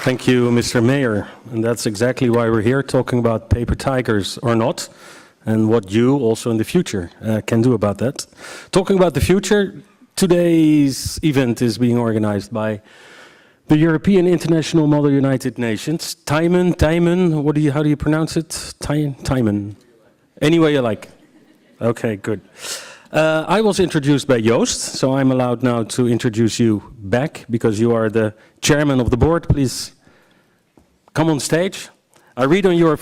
Thank you, Mr. Mayor. And that's exactly why we're here, talking about paper tigers or not, and what you also in the future can do about that. Talking about the future, today's event is being organized by the European International Model United Nations. TEIMUN, how do you pronounce it? TEIMUN. Any way you like. Okay, good. I was introduced by Joost, so I'm allowed now to introduce you back because you are the chairman of the board. Please come on stage. I read on your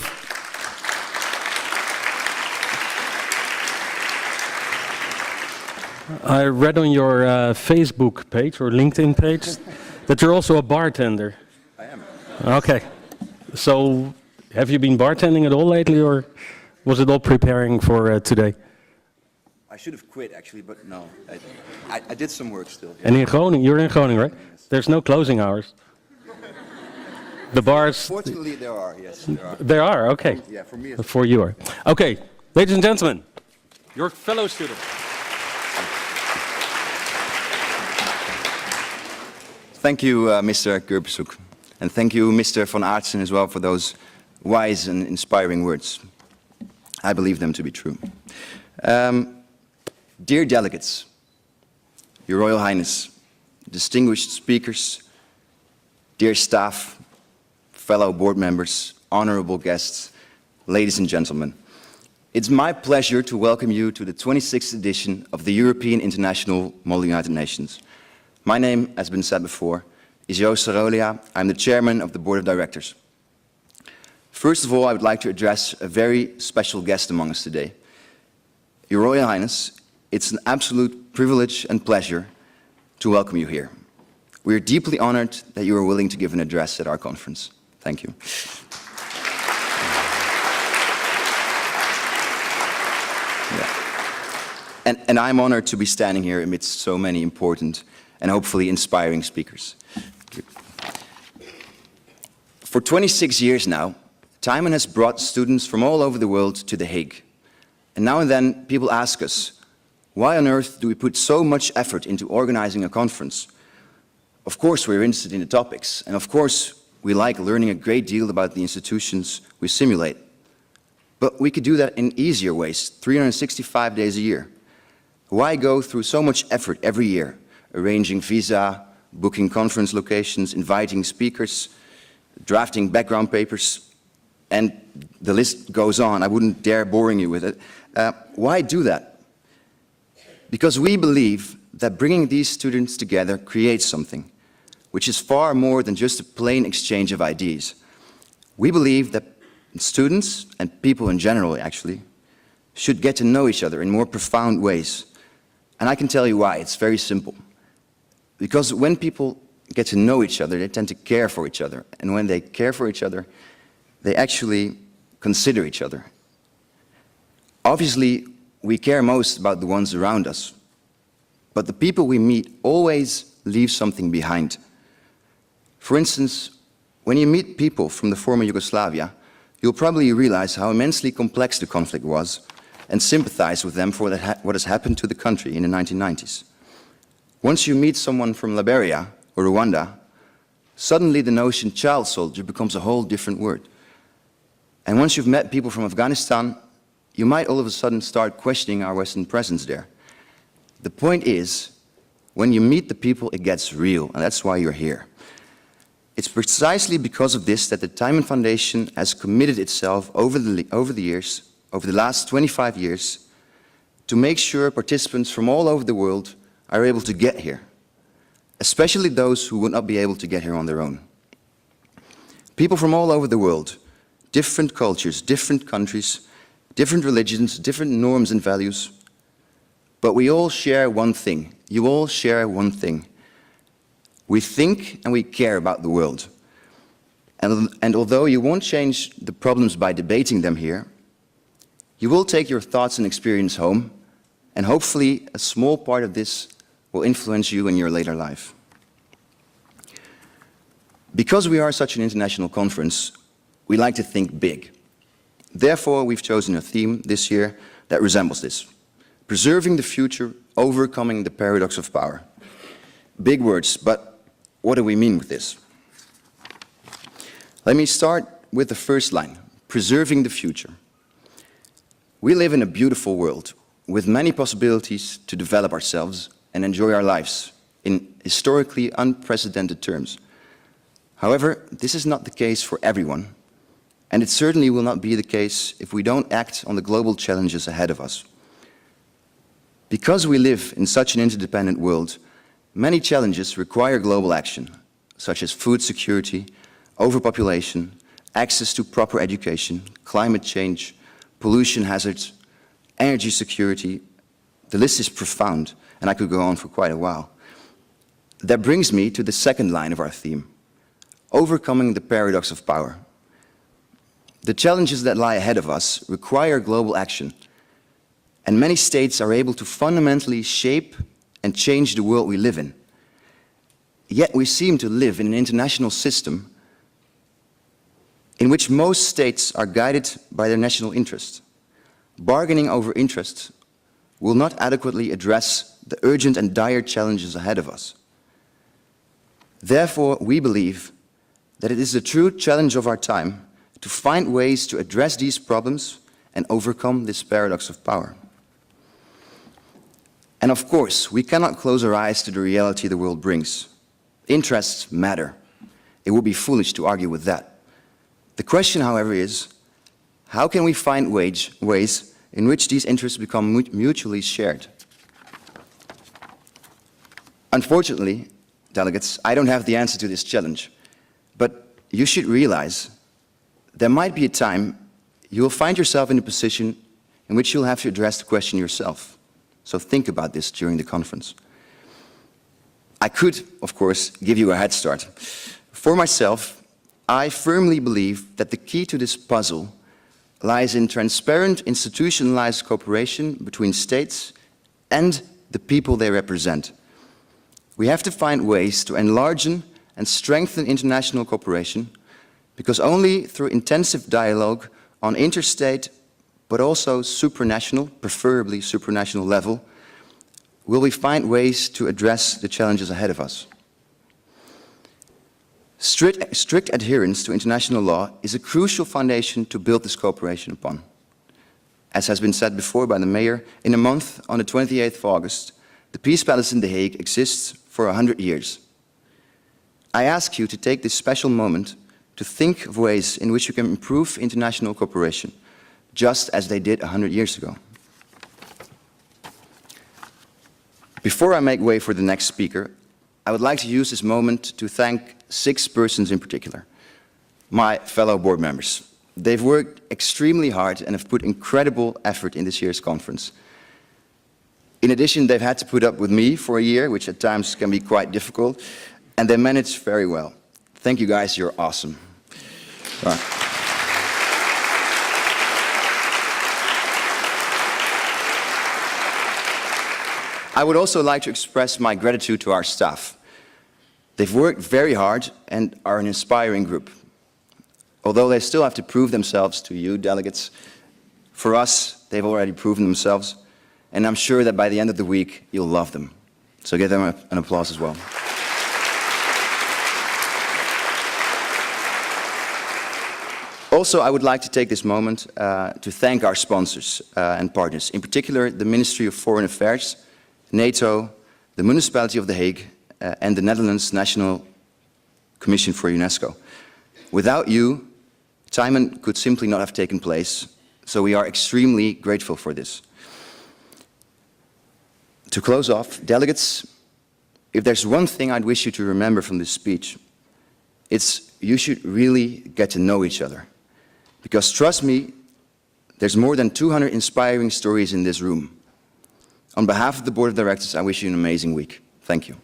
Facebook page or LinkedIn page that you're also a bartender. I am. Okay. So have you been bartending at all lately, or was it all preparing for today? I should have quit actually, but no. I did some work still. And in Groningen, you're in Groningen, right? Yes. There's no closing hours. The bars. Fortunately, there are. Yes, there are. There are. Okay. Yeah, for me. For you are. Okay, ladies and gentlemen, your fellow student. Thank you, Mr. Kurpershoek. And thank you, Mr. van Aartsen, as well, for those wise and inspiring words. I believe them to be true. Dear delegates, Your Royal Highness, distinguished speakers, dear staff, fellow board members, honorable guests, ladies and gentlemen, it's my pleasure to welcome you to the 26th edition of the European International Model United Nations. My name, as been said before, is Joost Sarolea. I'm the chairman of the board of directors. First of all, I would like to address a very special guest among us today. Your Royal Highness, it's an absolute privilege and pleasure to welcome you here. We are deeply honored that you are willing to give an address at our conference. Thank you. Yeah. And I'm honored to be standing here amidst so many important and hopefully inspiring speakers. For 26 years now, TEIMUN has brought students from all over the world to The Hague. And now and then people ask us, why on earth do we put so much effort into organizing a conference? Of course we're interested in the topics, and of course we like learning a great deal about the institutions we simulate. But we could do that in easier ways, 365 days a year. Why go through so much effort every year, arranging visa, booking conference locations, inviting speakers, drafting background papers, and the list goes on. I wouldn't dare boring you with it. Why do that? Because we believe that bringing these students together creates something, which is far more than just a plain exchange of ideas. We believe that students, and people in general actually, should get to know each other in more profound ways. And I can tell you why. It's very simple. Because when people get to know each other, they tend to care for each other. And when they care for each other, they actually consider each other. Obviously, we care most about the ones around us. But the people we meet always leave something behind. For instance, when you meet people from the former Yugoslavia, you'll probably realize how immensely complex the conflict was and sympathize with them for what has happened to the country in the 1990s. Once you meet someone from Liberia or Rwanda, suddenly the notion child soldier becomes a whole different word. And once you've met people from Afghanistan, you might all of a sudden start questioning our Western presence there. The point is, when you meet the people, it gets real, and that's why you're here. It's precisely because of this that the TEIMUN Foundation has committed itself over the last 25 years, to make sure participants from all over the world are able to get here, especially those who would not be able to get here on their own. People from all over the world, different cultures, different countries, different religions, different norms and values, but we all share one thing. You all share one thing. We think and we care about the world. And although you won't change the problems by debating them here, you will take your thoughts and experience home, and hopefully a small part of this will influence you in your later life. Because we are such an international conference, we like to think big. Therefore, we've chosen a theme this year that resembles this: preserving the future, overcoming the paradox of power. Big words, but what do we mean with this? Let me start with the first line, preserving the future. We live in a beautiful world with many possibilities to develop ourselves and enjoy our lives in historically unprecedented terms. However, this is not the case for everyone, and it certainly will not be the case if we don't act on the global challenges ahead of us. Because we live in such an interdependent world, many challenges require global action, such as food security, overpopulation, access to proper education, climate change, pollution hazards, energy security. The list is profound, and I could go on for quite a while. That brings me to the second line of our theme, overcoming the paradox of power. The challenges that lie ahead of us require global action, and many states are able to fundamentally shape and change the world we live in. Yet we seem to live in an international system in which most states are guided by their national interests. Bargaining over interests will not adequately address the urgent and dire challenges ahead of us. Therefore, we believe that it is the true challenge of our time to find ways to address these problems and overcome this paradox of power. And of course, we cannot close our eyes to the reality the world brings. Interests matter. It would be foolish to argue with that. The question, however, is, how can we find ways in which these interests become mutually shared? Unfortunately, delegates, I don't have the answer to this challenge, but you should realize there might be a time you will find yourself in a position in which you'll have to address the question yourself. So think about this during the conference. I could, of course, give you a head start. For myself, I firmly believe that the key to this puzzle lies in transparent, institutionalized cooperation between states and the people they represent. We have to find ways to enlarge and strengthen international cooperation, because only through intensive dialogue on interstate, but also supranational, preferably supranational level, will we find ways to address the challenges ahead of us. Strict adherence to international law is a crucial foundation to build this cooperation upon. As has been said before by the mayor, in a month, on the 28th of August, the Peace Palace in The Hague exists for 100 years. I ask you to take this special moment to think of ways in which you can improve international cooperation, just as they did 100 years ago. Before I make way for the next speaker, I would like to use this moment to thank 6 persons in particular, my fellow board members. They've worked extremely hard and have put incredible effort in this year's conference. In addition, they've had to put up with me for a year, which at times can be quite difficult, and they managed very well. Thank you guys, you're awesome. I would also like to express my gratitude to our staff. They've worked very hard and are an inspiring group. Although they still have to prove themselves to you, delegates, for us, they've already proven themselves, and I'm sure that by the end of the week, you'll love them. So give them an applause as well. Also, I would like to take this moment to thank our sponsors and partners, in particular the Ministry of Foreign Affairs, NATO, the Municipality of The Hague, and the Netherlands National Commission for UNESCO. Without you, TEIMUN could simply not have taken place, so we are extremely grateful for this. To close off, delegates, if there's one thing I'd wish you to remember from this speech, it's you should really get to know each other. Because trust me, there's more than 200 inspiring stories in this room. On behalf of the Board of Directors, I wish you an amazing week. Thank you.